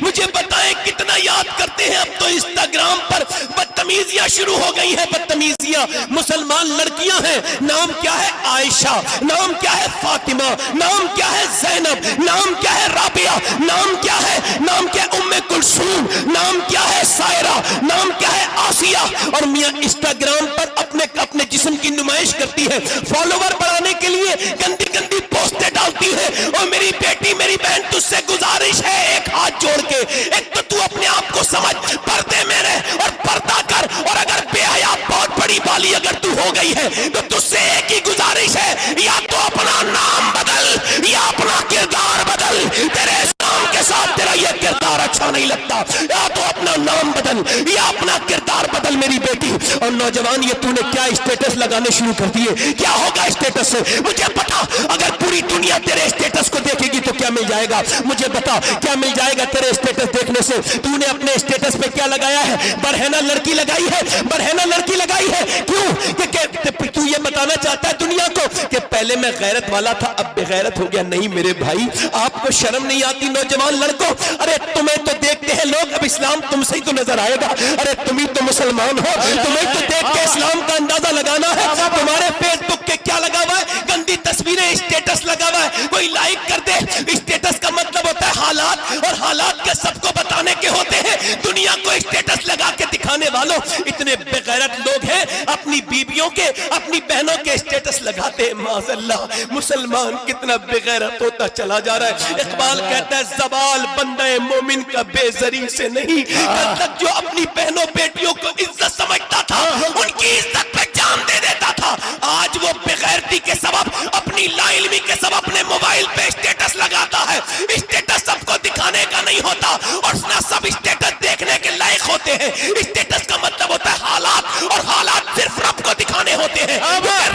مجھے بتائیں کتنا یاد کرتے ہیں؟ اب تو انسٹاگرام پر بدتمیزیاں شروع ہو گئی ہیں، بدتمیزیاں۔ مسلمان لڑکیاں ہیں، نام کیا ہے؟ عائشہ، نام کیا ہے؟ فاطمہ، نام کیا ہے؟ زینب، نام کیا ہے؟ رابعہ، نام کیا ہے؟ نام کیا ہے؟ ام کلثوم، نام کیا ہے؟ سائرہ، نام کیا ہے؟ آسیہ۔ اور میاں انسٹاگرام پر اپنے جسم کی نمائش کرتی ہے، فالوور بڑھانے کے لیے گندی گندی پوسٹیں ڈالتی ہے۔ اور میری بیٹی، میری بہن، تجھ سے گزارش ہے، ایک ہاتھ جوڑ کے، ایک تو اپنے آپ کو سمجھ، پردے میں رہ اور پردہ کر، اور اگر بے حیا بہت بڑی بالی اگر تو ہو گئی ہے تو تجھ سے ایک ہی گزارش ہے، یا تو اپنا نام بدل یا اپنا کردار بدل۔ تیرے اسلام کے ساتھ تیرا یہ کردار اچھا نہیں لگتا، یا تو اپنا نام بدل یا اپنا کردار بدل میری بیٹی۔ اور نوجوان، یہ تو نے کیا اسٹیٹس لگانے شروع کر دیے؟ کیا ہوگا اسٹیٹس سے؟ مجھے پتا اگر پوری دنیا تیرے اسٹیٹس کو دیکھے گی تو کیا مل جائے گا؟ مجھے بتا کیا مل جائے گا تیرے اسٹیٹس دیکھنے سے؟ تو نے اپنے اسٹیٹس پہ کیا لگایا ہے؟ برہنہ لڑکی لگائی ہے، برہنہ لڑکی لگائی ہے۔ کیوں؟ کہ تو یہ بتانا چاہتا ہے دنیا کو کہ پہلے میں غیرت والا تھا اب بے غیرت ہو گیا؟ نہیں میرے بھائی، آپ کو شرم نہیں آتی نوجوان لڑکوں؟ ارے تمہیں تو دیکھتے ہیں لوگ، اب اسلام تم سے ہی تو نظر آئے گا۔ ارے تم ہی تو مسلمان ہو، تمہیں تو دیکھ کے اسلام کا اندازہ لگانا ہے۔ تمہارے فیس بک کے کیا لگا ہوا ہے؟ گندی تصویریں، اسٹیٹس لگا ہوا ہے، کوئی لائک کر دے۔ اسٹیٹس کا مطلب ہوتا ہے حالات، اور حالات کے سب کو بتانے کے ہوتے ہیں۔ دنیا کو اسٹیٹس لگا کے دکھانے والوں اتنے بے غیرت لوگ ہیں، اپنی بیویوں کے، اپنی بہنوں کے اسٹیٹس لگاتے ہیں۔ معاذ اللہ، مسلمان کتنا بے غیرت ہوتا چلا جا رہا ہے۔ اقبال کہتا ہے زوال بندہ مومن کا بے زری سے نہیں، کل تک جو اپنی بہنوں بیٹیوں کو عزت سمجھتا تھا ان کی عزت پہ جان دے دیتا تھا، آج وہ بے غیرتی کے سبب، اپنی لا علمی کے سبب اپنے موبائل پہ اسٹیٹس لگاتا ہے۔ اسٹیٹس سب کو دکھانے کا نہیں ہوتا، اور نہ سب اسٹیٹس دیکھنے کے لائق ہوتے ہیں۔ اسٹیٹس کا مطلب ہوتا ہے حالات، اور حالات صرف رب کو دکھانے ہوتے ہیں،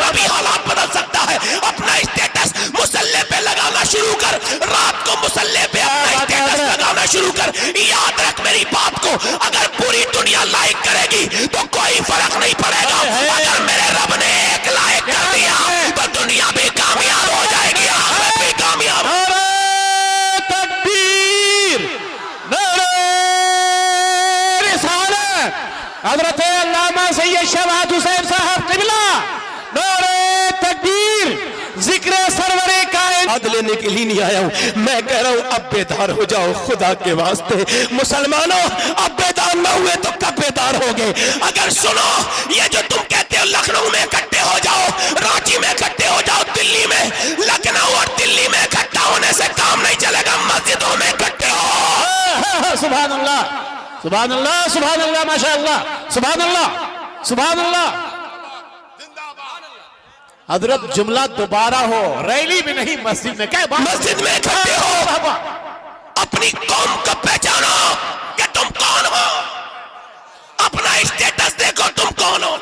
رب ہی حالات بدل سکتا ہے۔ اپنا اسٹیٹس مسلح پہ لگانا شروع کر، رات کو مسلح پہ اپنا اسٹیٹس لگانا شروع کر۔ یاد رکھ میری بات کو، اگر پوری دنیا لائک کرے گی تو کوئی فرق نہیں پڑے گا، اگر میرے رب نے ایک لائک کر دیا تو دنیا بھی کامیاب ہو جائے گی، آخرت بھی کامیاب۔ نعرہ تکبیر، نعرہ رسالت، حضرت علامہ سید شہباز حسین صاحب قبلہ، نعرہ تکبیر، ذکر سرور کائنات لینے کے لیے نہیں آیا ہوں، میں کہہ رہا ہوں اب بیدار ہو جاؤ خدا کے واسطے۔ مسلمانوں اب بیدار نہ ہوئے تو کب بیدار ہوگے؟ اگر سنو، یہ جو تم کہتے ہو لکھنؤ میں اکٹھے ہو جاؤ، رانچی میں اکٹھے ہو جاؤ، دلی میں، لکھنؤ اور دلی میں اکٹھا ہونے سے کام نہیں چلے گا، مسجدوں میں اکٹھے ہو۔ سبحان اللہ، سبحان اللہ، سبحان اللہ، ماشاء اللہ، سبحان اللہ، سبحان اللہ۔ حضرت جملہ دوبارہ ہو، ریلی بھی نہیں، مسجد میں، کیا بات؟ مسجد میں اکٹھے ہو، اپنی قوم کو پہچانو کہ تم کون ہو، اپنا اسٹیٹس دیکھو تم کون ہو۔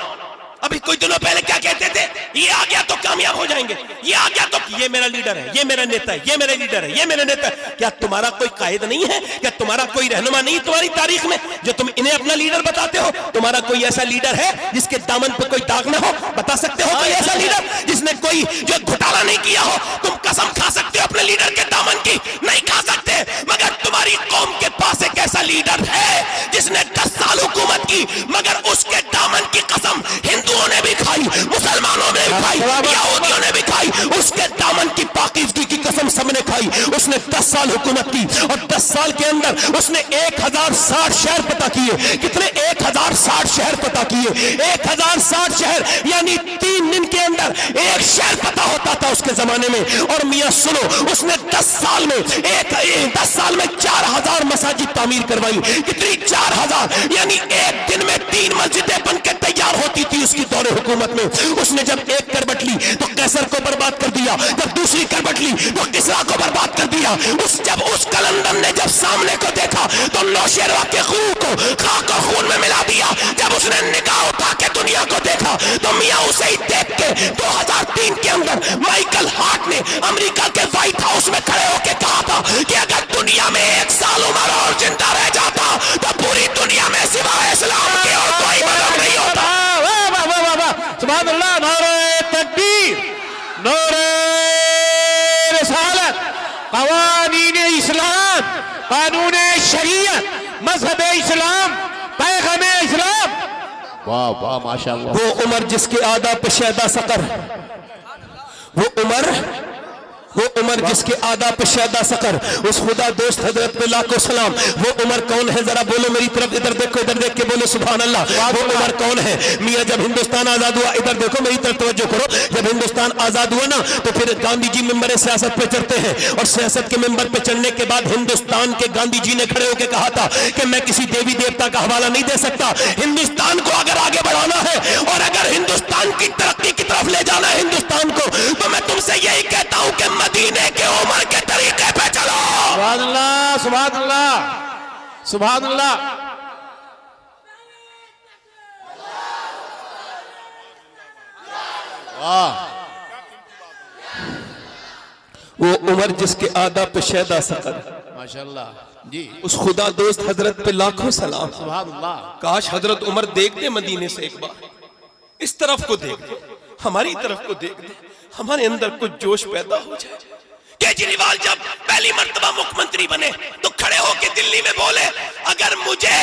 ابھی کچھ دنوں پہلے کیا کہتے تھے؟ یہ آ گیا تو کامیاب ہو جائیں گے، یہ آ گیا تو یہ میرا لیڈر ہے، یہ میرا نیتا ہے، یہ میرا لیڈر ہے، یہ میرا نیتا ہے۔ کیا تمہارا کوئی قائد نہیں ہے؟ کیا تمہارا کوئی رہنما نہیں تمہاری تاریخ میں جو تم انہیں اپنا لیڈر بتاتے ہو؟ تمہارا کوئی ایسا لیڈر ہے جس کے دامن پہ کوئی داغ نہ ہو؟ بتا سکتے ہو کوئی ایسا لیڈر جس نے کوئی جو گھوٹالا نہیں کیا ہو؟ تم قسم کھا سکتے ہو اپنے لیڈر کے دامن کی؟ نہیں کھا سکتے، مگر تمہاری قوم کے پاس ایک ایسا لیڈر ہے جس نے 10 سال حکومت کی، مگر اس کے دامن کی قسم ہندوؤں نے بھی کھائی، مسلمانوں نے بھی کھائی، یہودیوں نے بھی کھائی، اس کے دامن کی پاکیزگی کی قسم سب نے کھائی۔ اس نے 10 سال حکومت کی، اور 10 سال کے اندر اس نے 1060 شہر پتہ کیے۔ کتنے؟ 1060 شہر پتہ کیے۔ 1060 شہر یعنی 3 دن کے اندر ایک شہر پتہ ہوتا تھا اس کے زمانے میں۔ اور میاں سنو، اس نے 10 سال میں 4000 مساجد تعمیر کروائی۔ کتنی؟ 4000، یعنی ایک دن میں 3 مسجدیں بن کے تیار ہوتی تھی اس کی دور حکومت میں۔ اس نے جب ایک کربٹ لی تو قیصر کو برباد کر دیا، جب دوسری کربٹ لی تو کسریٰ کو برباد کر دیا۔ جب اس کلندر نے جب سامنے کو دیکھا تو نوشیروان کے خون کو خاک اور خون میں ملا دیا۔ جب اس نے نگاہ اٹھا کے دنیا کو دیکھا تو میاں اسے ہی دیکھ کے 2003 کے اندر مائیکل ہارٹ نے امریکہ کے وائٹ ہاؤس میں کھڑے ہو کے کہا تھا کہ اگر دنیا میں 1 سال عمر اور زندہ رہ جاتا تو پوری دنیا میں سوائے اسلام کے اور کوئی مذہب نہیں ہوتا۔ سبحان اللہ، نعرہ تکبیر، نعرہ رسالت، قوانین اسلام، قانون शरीयत, मजहब इस्लाम, पैगम्बर इस्लाम। वाह वाह माशाअल्लाह। वो उमर जिसके आदा पे शैदा सकर, वो उमर जिसके आदा पे शैदा सकर, उस खुदा दोस्त हजरत पे लाखों सलाम। वो उमर कौन है, जरा बोलो मेरी तरफ, इधर देखो, इधर देख के बोलो सुभान अल्लाह। वो उमर कौन है मियां? जब हिंदुस्तान आजाद हुआ, इधर देखो मेरी तरफ तवज्जो करो, जब हिंदुस्तान आजाद हुआ ना तो फिर गांधी जी मिंबर सियासत पे चढ़ते हैं, और सियासत के मिंबर पे चढ़ने के बाद हिंदुस्तान के गांधी जी ने खड़े होकर कहा था कि मैं किसी देवी देवता का हवाला नहीं दे सकता, हिंदुस्तान को अगर आगे बढ़ाना है और अगर हिंदुस्तान की तरक्की की तरफ ले जाना है हिंदुस्तान को, तो मैं तुमसे यही कहता हूं कि मदीने के उमर के तरीके पे चलो। सुभान अल्लाह, सुभान अल्लाह, सुभान अल्लाह। वाह। वो उमर जिसके आदा पे शैदा सकर, माशाअल्लाह जी। उस खुदा दोस्त हजरत पे लाखों सलाम। सुभान अल्लाह। काश हजरत उमर देख दे मदीने से एक बार, इस तरफ को देख दे, हमारी तरफ को देख दे, हमारे अंदर कुछ जोश पैदा हो जाए। केजरीवाल जब पहली मर्तबा मुख्यमंत्री बने तो खड़े होके दिल्ली में बोले, अगर मुझे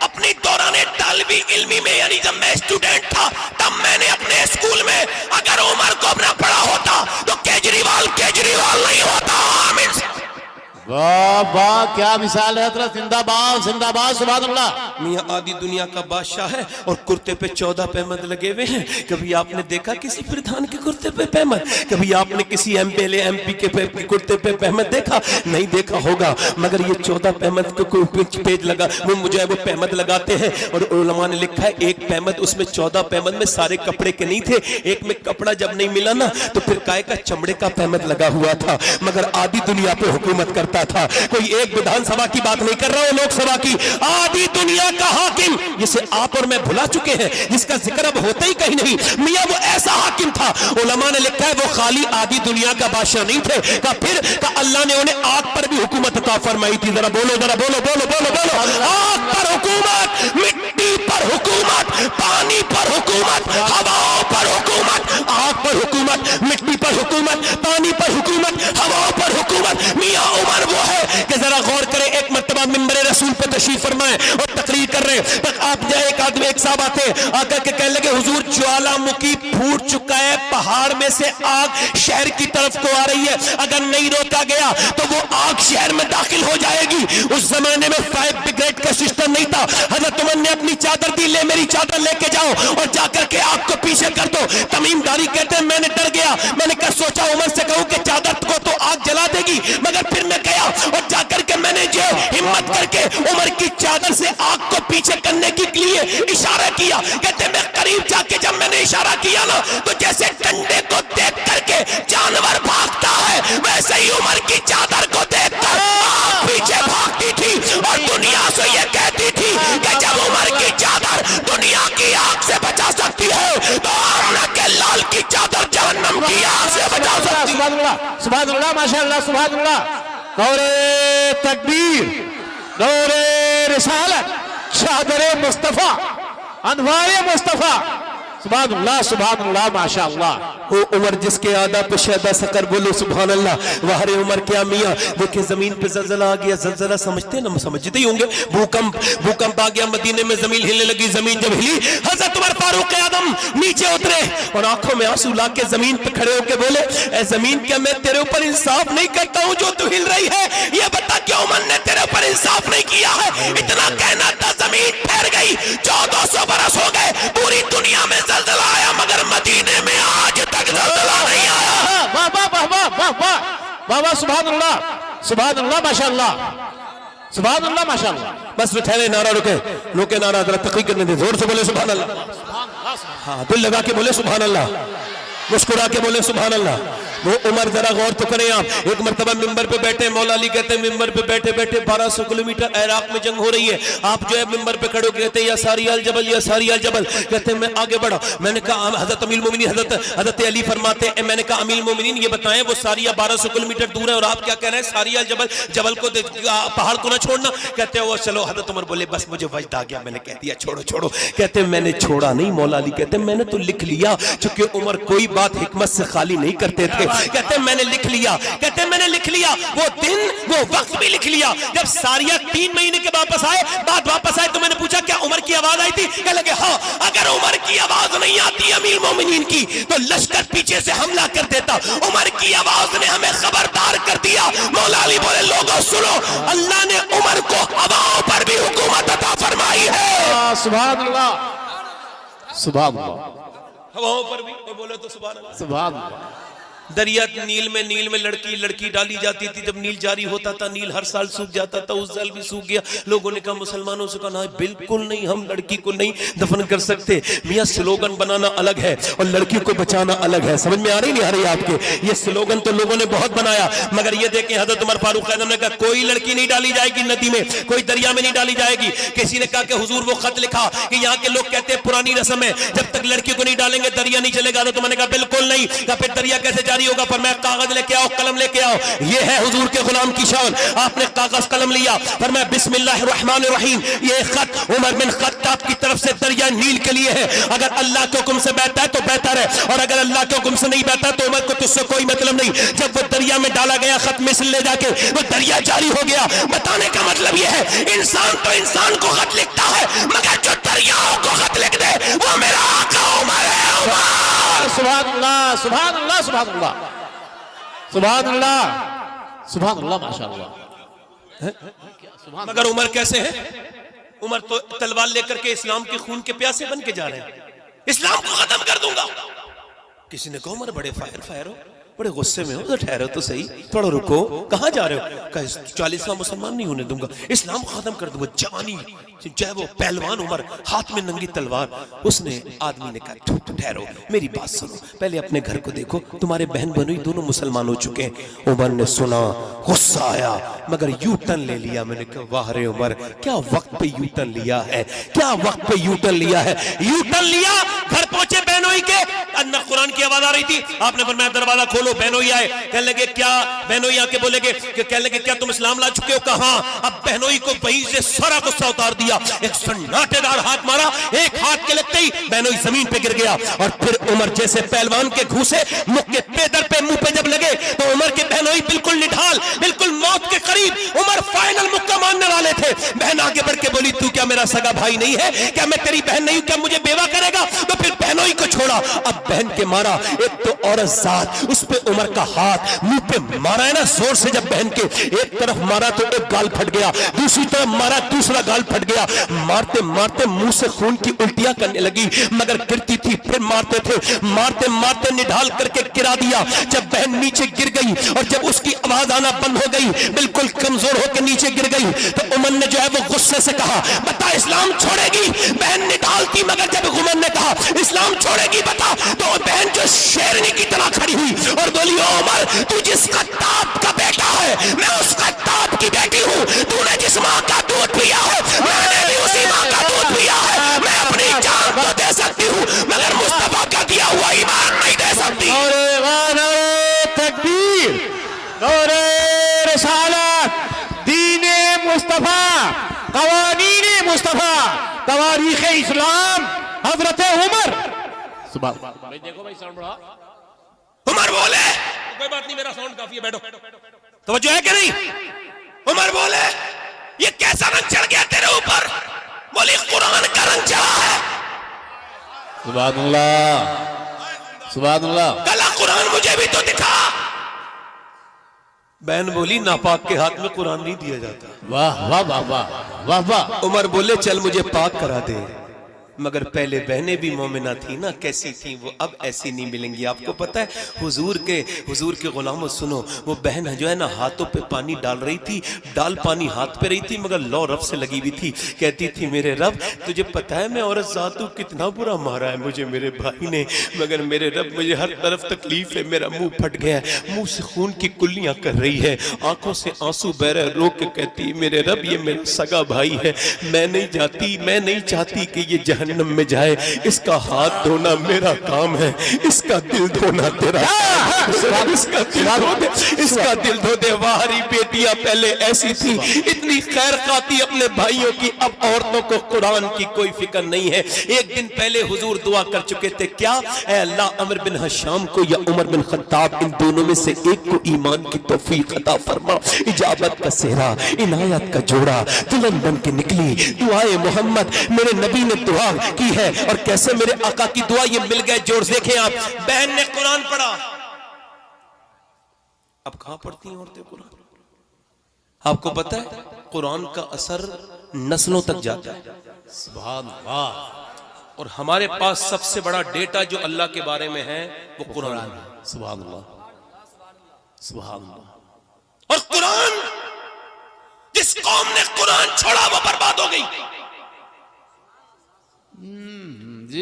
अपनी दौरान तालिबी इल्मी में, यानी जब मैं स्टूडेंट था तब मैंने अपने स्कूल में अगर उमर को अपना पढ़ा होता तो केजरीवाल नहीं होता। आमीन। वाह वाह, क्या मिसाल है हजरत। जिंदाबाद जिंदाबाद, सुभान अल्लाह। मियां आदि दुनिया का बादशाह है और कुर्ते पे 14 पैमद लगे हुए हैं। कभी आपने देखा किसी प्रधान के कुर्ते पे पैमद? कभी आपने किसी एमपीएलए एमपी के कुर्ते पे पैमद देखा? नहीं देखा होगा, मगर ये 14 पैमद को पेज लगा, वो मुझे वो पैमद लगाते हैं। और उलमा ने लिखा है एक पैमद, उसमें 14 पैमद में सारे कपड़े के नहीं थे, एक में कपड़ा जब नहीं मिला ना तो फिर काय का चमड़े का पैमद लगा हुआ था, मगर आदि दुनिया पे हुकूमत करता था। कोई एक विधानसभा की बात नहीं कर रहा हूं, लोकसभा की। आदि दुनिया का हाकिम, जिसे आप और मैं भुला चुके हैं, जिसका जिक्र अब होता ही कहीं नहीं, मियां वो ऐसा हाकिम था। उलमा ने लिखा है वो खाली आदि दुनिया का बादशाह नहीं थे, का फिर का अल्लाह ने उन्हें आग पर भी हुकूमत अता फरमाई थी। जरा बोलो, जरा बोलो बोलो बोलो बोलो। आग पर हुकूमत, मिट्टी पर हुकूमत, पानी पर हुकूमत, हवाओं पर हुकूमत। आग पर हुकूमत, मिट्टी पर हुकूमत, पानी पर हुकूमत, हवाओं पर हुकूमत। मियां उमर वो है कि जरा गौर करें, एक मर्तबा मिंबर रसूल पे तशरीफ फरमाए और तकरीर कर रहे हैं, तक आप जाए, एक आदमी एक साहब आते आकर के कहने लगे, हुजूर ज्वालामुखी फूट चुका है, पहाड़ में से आग शहर की तरफ को आ रही है, अगर नहीं रोका गया तो वो आग शहर में दाखिल हो जाएगी। उस जमाने में फायर ब्रिगेड का सिस्टम नहीं था। हजरत उमर ने अपनी चादर दी, ले मेरी चादर लेके जाओ और जाकर के आग को पीछे कर दो। तमीमदारी कहते हैं मैंने डर गया, मैंने क्या सोचा उमर से कहूं कि चादर को तो आग जला देगी, मगर फिर मैं गया और जाकर के मैंने जो हिम्मत करके उमर की चादर से आग को पीछे करने के लिए इशारा किया। कहते मैं करीब जाके जब मैंने इशारा किया ना तो जैसे डंडे को देख करके जानवर भागता है, वैसे ही उमर की चादर को देखकर आग पीछे भागती थी और दुनिया से ये कहती थी कि जब उमर की चादर दुनिया की आग से बचा सकती है तो आमना के लाल की चादर जहन्नम की आग से बचा सकती है। सुभान अल्लाह, सुभान अल्लाह, माशाअल्लाह, सुभान अल्लाह। नौरे तकबीर, नौरे रिसालत, शादरे मुस्तफा, अनवारे मुस्तफा, सुभान अल्लाह, सुभान अल्लाह, माशाअल्लाह। वो उमर जिसके आदा पे शैदा सकर, बोलो सुभान अल्लाह। वहरे उमर क्या मियां, देखिए जमीन पे जलजला आ गया, जलजला समझते ना, समझते ही होंगे, भूकंप आ गया, मदीने में जमीन हिलने लगी। जमीन जब हिली, हजरत उमर फारूक आदम नीचे उतरे और आंखों में आंसू ला के जमीन पे खड़े होके बोले, ए जमीन क्या मैं तेरे ऊपर इंसाफ नहीं करता हूं जो तू हिल रही है? ये बता क्या उमर ने तेरे ऊपर इंसाफ नहीं किया है? इतना कहना था, जमीन फैल गई, 1400 बरस हो गए, पूरी दुनिया में जलजला आया, मगर मदीने में आज तक जलजला नहीं आया। वाह वाह वाह वाह वाह वाह वाह वाह, सुभान अल्लाह, सुभान अल्लाह, माशाअल्लाह, सुभान अल्लाह, माशाअल्लाह। बस ठहरे, नारा रुके नारा, जरा तकरीर करने दे, जोर से बोले सुभान अल्लाह। हाँ, दिल लगा के बोले सुभान अल्लाह, मुस्कुरा के बोले सुभान अल्लाह। वो उमर जरा गौर तो करें आप, एक मर्तबा मिंबर पे बैठे, मौला अली कहते हैं मिंबर पे बैठे बैठे 1200 किलोमीटर इराक में जंग हो रही है, आप जो है मिंबर पे खड़े हो कहते हैं या सारी अल जबल, या सारी अल जबल। कहते हैं मैं आगे बढ़ा, मैंने कहा हजरत अमीर मोमिनीन हजरत अली फरमाते हैं, मैंने कहा अमीर मोमिनीन ये बताएं वो सारिया 1200 किलोमीटर दूर है और आप क्या कह रहे हैं सारी अल जबल, जबल को पहाड़ को ना छोड़ना? कहते हैं वो चलो, हजरत उमर बोले बस मुझे वजद आ गया, मैंने कह दिया छोड़ो छोड़ो। कहते हैं मैंने छोड़ा नहीं, मौला अली कहते हैं मैंने तो लिख लिया, चूंकि उमर कोई بات حکمت سے خالی نہیں کرتے تھے. کہتے میں نے لکھ لیا, کہتے میں نے لکھ لیا وہ دن وہ وقت بھی لکھ لیا. جب ساریہ 3 مہینے کے بعد واپس آئے تو میں نے پوچھا کیا عمر کی آواز آئی تھی؟ کہنے لگے ہاں. اگر عمر کی آواز نہیں آتی امیر مومنین کی تو لشکر پیچھے سے حملہ کر دیتا. عمر کی آواز نے ہمیں خبردار کر دیا. مولا علی بولے لوگوں سنو, اللہ نے عمر کو ہواؤں پر بھی حکومت عطا فرمائی ہے. سبحان اللہ, سبحان اللہ, ہواؤں پر بھی بولے تو سبحان اللہ. سبحان اللہ. دریا نیل میں لڑکی ڈالی جاتی تھی. جب نیل جاری ہوتا تھا نیل ہر سال سوکھ جاتا تھا. اس سال بھی سوکھ گیا. لوگوں نے کہا مسلمانوں سے کہا نہیں بالکل نہیں, ہم لڑکی کو نہیں دفن کر سکتے. میاں سلوگن بنانا الگ ہے اور لڑکی کو بچانا الگ ہے. سمجھ میں آ رہی نہیں آ رہی آپ کے؟ یہ سلوگن تو لوگوں نے بہت بنایا, مگر یہ دیکھیں حضرت عمر فاروق اعظم نے کہا کوئی لڑکی نہیں ڈالی جائے گی ندی میں, کوئی دریا میں نہیں ڈالی جائے گی. کسی نے کہا کہ حضور وہ خط لکھا کہ یہاں کے لوگ کہتے ہیں پرانی رسم ہے جب تک لڑکی کو نہیں ڈالیں گے دریا نہیں چلے گا. تو میں نے کہا بالکل نہیں. کہا پھر دریا کیسے جاری ہوگا؟ پر میں کاغذ لے کے آؤ, قلم لے کے آؤ. یہ ہے حضور کے غلام کی شان. آپ نے کاغذ قلم لیا, فرمایا بسم اللہ الرحمن الرحیم. یہ خط عمر بن خطاب کی طرف سے دریا نیل کے لیے ہے. اگر اللہ کے حکم سے بہتا ہے تو بہتر ہے, اور اگر اللہ کے حکم سے نہیں بہتا تو عمر کو تجھ سے کوئی مطلب نہیں. جب وہ دریا میں ڈالا گیا خط مصر لے جا کے وہ دریا جاری ہو گیا. بتانے کا مطلب یہ ہے انسان تو انسان کو خط لکھتا ہے, مگر جو دریاؤں کو خط لکھ دے وہ میرا آقا عمر ہے. عمر سبحان اللہ, سبحان اللہ, سبحان اللہ, سبحان اللہ, سبحان اللہ, ماشاءاللہ. مگر عمر کیسے ہے؟ عمر تو تلوار لے کر کے اسلام کے خون کے پیاسے بن کے جا رہے ہیں. اسلام کو ختم کر دوں گا. کسی نے کہا عمر بڑے فائر ہو, بڑے غصے میں ہو, تو ٹھہرو تو صحیح, تھوڑا رکو, کہاں جا رہے ہو؟ کہا 40واں مسلمان نہیں ہونے دوں گا, اسلام کو ختم کر دوں گا. جوانی چاہے وہ پہلوان عمر, ہاتھ میں ننگی تلوار. اس نے آدمی نے کہا ٹھہرو میری بات سنو, پہلے اپنے گھر کو دیکھو, تمہارے بہن بنوئی دونوں مسلمان ہو چکے ہیں. عمر نے سنا, غصہ آیا, مگر یو ٹرن لے لیا. میں نے کہا واہ رے عمر, کیا وقت پہ یو ٹرن لیا ہے, کیا وقت پہ یو ٹرن لیا ہے. یو ٹرن لیا, گھر پہنچے بہنوئی کے, اندر قرآن کی آواز آ رہی تھی. آپ نے فرمایا دروازہ کھولو. بہنوئی آئے, کہنے لگے کیا, بہنوئی آ کے بولے گے, کہنے لگے کیا تم اسلام لا چکے ہو؟ کہا ہاں. اب بہنوئی کو وہیں سے سارا غصہ اتار دیا, ایک سناٹے دار ہاتھ مارا, ایک ہاتھ کے لگتے ہی بہنوئی زمین پہ گر گیا. اور پھر عمر جیسے پہلوان کے گھوسے مکھ کے پیدر پہ منہ پہ جب لگے تو عمر کے بہنوئی بالکل نڈھال, بالکل موت کے قریب. عمر فائنل مکہ ماننے والے تھے. بہن آگے بڑھ کے بولی تو کیا میرا سگا بھائی نہیں ہے, کیا میں تیری بہن نہیں ہوں, کیا مجھے بیوہ کرے گا؟ تو پھر بہنوئی کو چھوڑا. اب بہن کے مارا, ایک تو عورت ذات, اس پہ عمر کا ہاتھ منہ پہ مارا ہے نا زور سے. جب بہن کے ایک طرف مارا تو ایک گال پھٹ گیا, دوسری طرف مارا دوسرا گال پھٹ گیا. مارتے مارتے منہ سے خون کی الٹیاں کرنے لگی, مگر گرتی تھی. پھر مارتے تھے, مارتے مارتے نڈھال کر کے گرا دیا. جب بہن نیچے گر گئی اور جب اس کی آواز آنا بند ہو گئی, بالکل کمزور ہو کے نیچے گر گئی, تو عمر نے جو ہے وہ غصے سے کہا بتا اسلام چھوڑے گی؟ بہن نڈھال تھی, مگر جب عمر نے کہا اسلام چھوڑے گی بتا, تو بہن جو شیرنی کی طرح کھڑی ہوئی اور بولی او عمر, تو جس خطاب کا بیٹا ہے میں اس خطاب کی بیٹی ہوں. تو نے جس ماں کا دودھ پیا ہے میں نے بھی اسی ماں کا دودھ پیا ہے. میں اپنی جان کو دے سکتی ہوں مگر مصطفیٰ کا دیا ہوا ایمان نہیں دے سکتی. نعرہ تکبیر, نعرہ رسالت, دین مصطفیٰ, قوانین مصطفیٰ, تواریخ اسلام, حضرت عمر. دیکھو بھائی ساؤنڈ بڑھا. عمر بولے کوئی بات نہیں, میرا ساؤنڈ کافی ہے, بیٹھو. توجہ ہے کہ نہیں؟ عمر بولے یہ کیسا رنگ چڑھ گیا تیرے اوپر؟ بولی قرآن کا رنگ چڑھا ہے. سبحان اللہ, سبحان اللہ. کلا قرآن مجھے بھی تو دکھا. بہن بولی ناپاک کے ہاتھ میں قرآن نہیں دیا جاتا. واہ واہ واہ واہ واہ واہ. عمر بولے چل مجھے پاک کرا دے. مگر پہلے بہنیں بھی مومنہ تھیں نا, کیسی تھیں وہ, اب ایسی نہیں ملیں گی. آپ کو پتہ ہے حضور کے غلاموں سنو, وہ بہن جو ہے نا ہاتھوں پہ پانی ڈال رہی تھی, ڈال پانی ہاتھ پہ رہی تھی مگر لو رب سے لگی ہوئی تھی. کہتی تھی میرے رب تجھے پتہ ہے میں عورت ذات ہوں, کتنا برا مارا ہے مجھے میرے بھائی نے, مگر میرے رب مجھے ہر طرف تکلیف ہے, میرا منہ پھٹ گیا ہے, منہ سے خون کی کلیاں کر رہی ہے, آنکھوں سے آنسو بہ رہے, رو کے کہتی میرے رب یہ میرا سگا بھائی ہے, میں نہیں چاہتی کہ یہ جہنم जहन्नम में जाए, इसका हाथ धोना मेरा काम है, इसका दिल धोना तेरा काम। इसका दिल धो दे। वाहरी बेटियां पहले ऐसी थी, इतनी खैर खाती अपने भाइयों की, अब औरतों को कुरान की कोई फिक्र नहीं है। एक दिन पहले हुजूर दुआ कर चुके थे, क्या ऐ अल्लाह अमर बिन हशाम को या उमर बिन खत्ताब, इन दोनों में से एक को ईमान की तौफीक अता फरमा। इजाबत का सेहरा, इनायत का जोड़ा दुल्हन बन के निकली। दुआए मोहम्मद, मेरे नबी ने दुआ की है और कैसे मेरे आका की दुआ, ये मिल गए जोड़। देखें आप, बहन ने कुरान पढ़ा, अब कहां पढ़ती हैं औरतें कुरान? आपको पता है कुरान का असर नस्लों तक जाता है। सुभान अल्लाह। और हमारे पास सबसे बड़ा डेटा जो अल्लाह के बारे में है वो कुरान है। सुभान अल्लाह, सुभान अल्लाह। और कुरान, जिस कौम ने कुरान छोड़ा वो बर्बाद हो गई।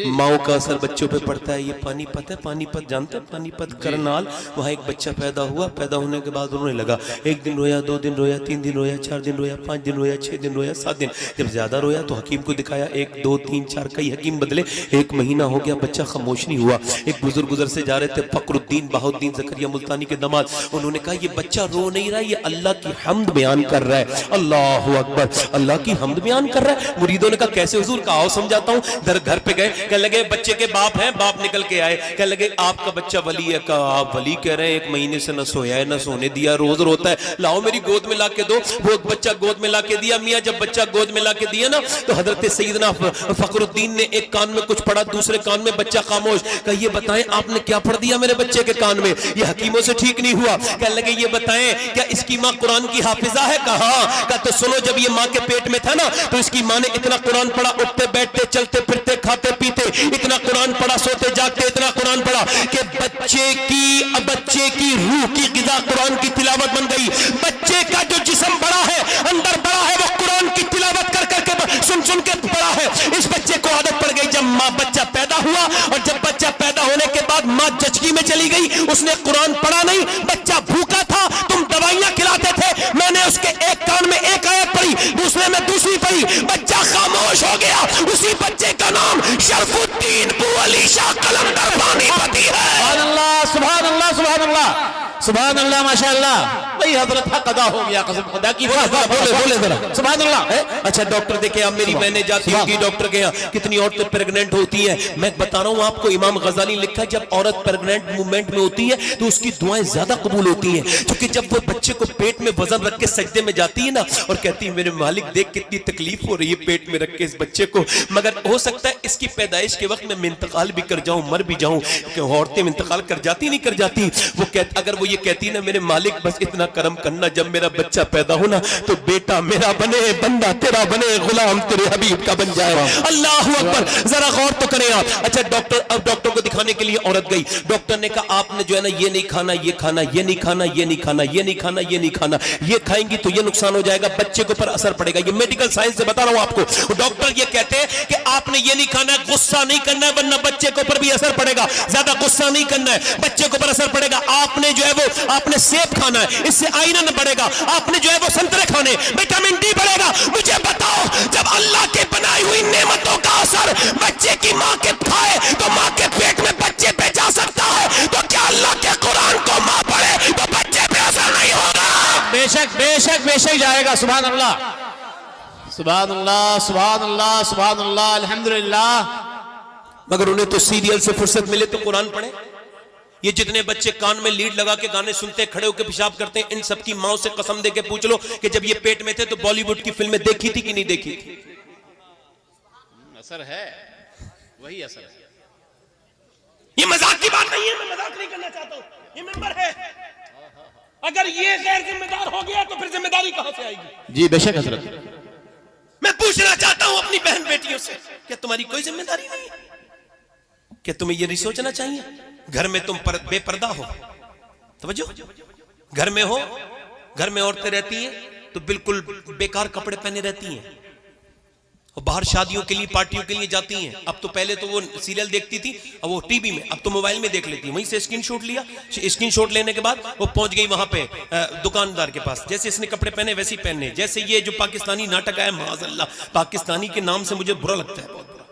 माओ का असर बच्चों पे पड़ता है। ये पानीपत है, पानीपत जानते हैं, पानीपत करनाल, वहां एक बच्चा पैदा हुआ। पैदा होने के बाद रोने लगा। एक दिन रोया, 2 दिन रोया, 3 दिन रोया, 4 दिन रोया, 5 दिन रोया, 6 दिन रोया, 7 दिन। जब ज्यादा रोया तो हकीम को दिखाया। 1, 2, 3, 4 कई हकीम बदले। 1 महीना हो गया, बच्चा खामोश नहीं हुआ। एक बुजुर्ग गुजर से जा रहे थे, फखरुद्दीन बहाउद्दीन ज़करिया मुल्तानी के दामाद। उन्होंने कहा ये बच्चा रो नहीं रहा, ये अल्लाह की हम्द बयान कर रहा है। अल्लाहु अकबर, अल्लाह की हम्द बयान कर रहा है। मुरीदों ने कहा कैसे हुजूर? का आओ समझाता हूं। घर पे गए, कहने लगे बच्चे के बाप हैं। बाप निकल के आए, कहने लगे आपका बच्चा वली है। कहा आप वली कह रहे हैं? 1 महीने से न सोया है, न सोने दिया, रोज रोता है। लाओ मेरी गोद में ला के दो। वो बच्चा गोद में ला के दिया। मियाँ जब बच्चा गोद में ला के दिया ना, तो हजरत सैयदना फखरुद्दीन ने एक कान में कुछ पढ़ा, दूसरे कान में बच्चा खामोश। कहा ये बताएं आपने क्या पढ़ दिया मेरे बच्चे के कान में? ये हकीमों से ठीक नहीं हुआ। कहने लगे ये बताएं क्या इसकी माँ कुरान की हाफिजा है? कहा तो सुनो, जब ये माँ के पेट में था ना, तो इसकी माँ ने इतना कुरान पढ़ा, उठते बैठते चलते फिरते खाते पीते इतना कुरान पढ़ा, सोते जागते इतना कुरान पढ़ा कि बच्चे की रूह की गिज़ा कुरान की तिलावत बन गई। बच्चे का जो जिस्म बड़ा है, अंदर बड़ा है, वो कुरान की तिलावत कर करके सुन सुन के पढ़ा है। इस बच्चे को आदत पड़ गई। जब माँ बच्चा पैदा हुआ और जब बच्चा पैदा होने के बाद माँ जचकी में चली गई, उसने कुरान पढ़ा नहीं। बच्चा भूखा था, तुम दवाइयां खिलाते थे, मैंने उसके एक कान में एक आयत पढ़ी, दूसरे में दूसरी पढ़ी, बच्चा खामोश हो गया। उसी बच्चे का नाम शरफुद्दीन अली शाह कलंदर पानीपती है। सुभान अल्लाह, सुभान अल्लाह, सुभान अल्लाह, सुभान अल्लाह, माशाअल्लाह। भाई हजरत हक अदा हो गया, कसम खुदा की। बोले जरा सुभान अल्लाह। अच्छा डॉक्टर देखे, अब मेरी बहनें जाती होंगी डॉक्टर के यहाँ, कितनी औरतें प्रेग्नेंट होती हैं। मैं बता रहा हूँ आपको, इमाम गजाली लिखा है जब औरत प्रेग्नेंट मूवमेंट में होती है तो उसकी दुआएं ज्यादा कबूल होती हैं, क्योंकि जब वो बच्चे को पेट में वजन रख के सजदे में जाती है ना और कहती है मेरे मालिक देख कितनी तकलीफ हो रही है पेट में रख के इस बच्चे को, मगर हो सकता है इसकी पैदाइश के वक्त में इंतकाल भी कर जाऊं, मर भी जाऊं। औरतें इंतकाल कर जाती नहीं कर जाती, वो अगर वो ये कहती ना मेरे मालिक बस इतना करम करना, जब मेरा बच्चा पैदा होना तो बेटा मेरा बने, बंदा तेरा बने, गुलाम तेरे हबीब का बन जाए। अल्लाह अकबर। जरा गौर तो करें आप। अच्छा अब डॉक्टर को दिखाने के लिए औरत गई। डॉक्टर ने कहा आपने जो है ना ये नहीं खाना, ये खाना, ये नहीं खाना, ये नहीं खाना, ये नहीं खाना, ये नहीं खाना, ये खाएंगी तो ये नुकसान हो जाएगा, बच्चे के ऊपर असर पड़ेगा। ये मेडिकल साइंस से बता रहा हूं आपको। डॉक्टर ये कहते हैं कि आपने ये नहीं खाना, गुस्सा नहीं करना है वरना बच्चे के ऊपर भी असर पड़ेगा। ज्यादा गुस्सा नहीं करना है, बच्चे के ऊपर असर पड़ेगा। आपने जो है वो आपने सेब खाना है, इससे आयरन बढ़ेगा। आपने जो है वो संतरे खाने, विटामिन डी बढ़ेगा। मुझे बताओ, जब अल्लाह के बनाई हुई नेमतों का असर बच्चे की माँ के खाए तो माँ के पेट में बच्चे पे जा सकता है, तो क्या अल्लाह के कुरान को माँ पढ़े तो बच्चे पे असर नहीं होगा? बेशक बेशक बेशक जाएगा। सुभान अल्लाह, सुभान अल्लाह, सुभान अल्लाह, सुभान अल्लाह, अल्हम्दुलिल्लाह। मगर उन्हें तो सीरियल से फुर्सत मिले तो कुरान पढ़े। ये जितने बच्चे कान में लीड लगा के गाने सुनते, खड़े होकर पेशाब करते हैं, इन सबकी माओ से कसम दे के पूछ लो कि जब ये पेट में थे तो बॉलीवुड की फिल्में देखी थी कि नहीं देखी थी? असर है, वही असर है। ये मजाक की बात नहीं है, मैं मजाक नहीं करना चाहता हूं, ये मेंबर है। अगर ये गैर जिम्मेदार हो गया तो फिर जिम्मेदारी कहां से आएगी? जी बेशक हजरत। मैं पूछना चाहता हूं अपनी बहन बेटियों से, क्या तुम्हारी कोई जिम्मेदारी नहीं है? क्या तुम्हें ये नहीं सोचना चाहिए घर में तुम बेपर्दा हो? समझो, घर में हो, घर में औरतें रहती हैं तो बिल्कुल बेकार कपड़े पहने रहती हैं और बाहर शादियों के लिए पार्टियों के लिए जाती हैं। अब तो पहले तो वो सीरियल देखती थी और वो टीवी में, अब तो मोबाइल में देख लेती है। वहीं से स्क्रीनशॉट लिया, स्क्रीनशॉट लेने के बाद वो पहुंच गई वहां पे दुकानदार के पास, जैसे इसने कपड़े पहने वैसे ही पहने। जैसे ये जो पाकिस्तानी नाटक आया माज़अल्लाह, पाकिस्तानी के नाम से मुझे बुरा लगता है, बहुत बुरा।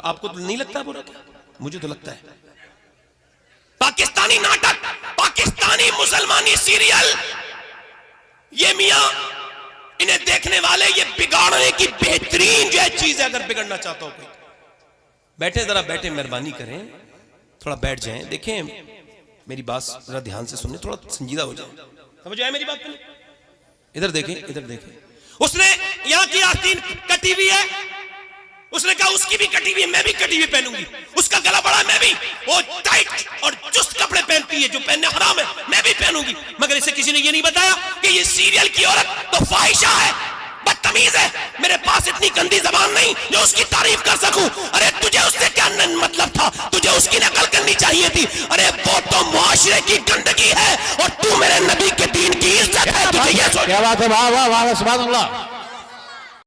آپ کو تو نہیں لگتا برا؟ کیا مجھے تو لگتا ہے. پاکستانی ناٹک، پاکستانی مسلمانی سیریل، یہ میاں انہیں دیکھنے والے یہ بگاڑنے کی بہترین جو ہے چیز ہے. اگر بگڑنا چاہتا ہو کوئی بیٹھے، ذرا بیٹھے، مہربانی کریں تھوڑا بیٹھ جائیں. دیکھیں میری بات ذرا دھیان سے سنیں، تھوڑا سنجیدہ ہو جائیں. سمجھ آئے میری بات پہ؟ ادھر دیکھیں، ادھر دیکھیں. اس نے یہاں کی آستین کٹی ہوئی ہے، اس نے کہا اس کی بھی کٹی ہوئی ہے، میں بھی کٹی ہوئی پہنوں گی. اس کا گلا بڑا، میں بھی. وہ ٹائٹ اور چست کپڑے پہنتی ہے جو پہننے حرام ہے، میں بھی پہنوں گی. مگر اسے کسی نے یہ نہیں بتایا کہ یہ سیریل کی عورت تو فاحشہ ہے، بدتمیز ہے. میرے پاس اتنی گندی زبان نہیں جو اس کی تعریف کر سکوں. ارے تجھے اس سے کیا مطلب تھا؟ تجھے اس کی نقل کرنی چاہیے تھی. ارے وہ تو معاشرے کی گندگی ہے اور تو میرے نبی کے دین کی عزت ہے. تجھے یہ سوچ. کیا بات ہے، واہ واہ واہ، سبحان اللہ.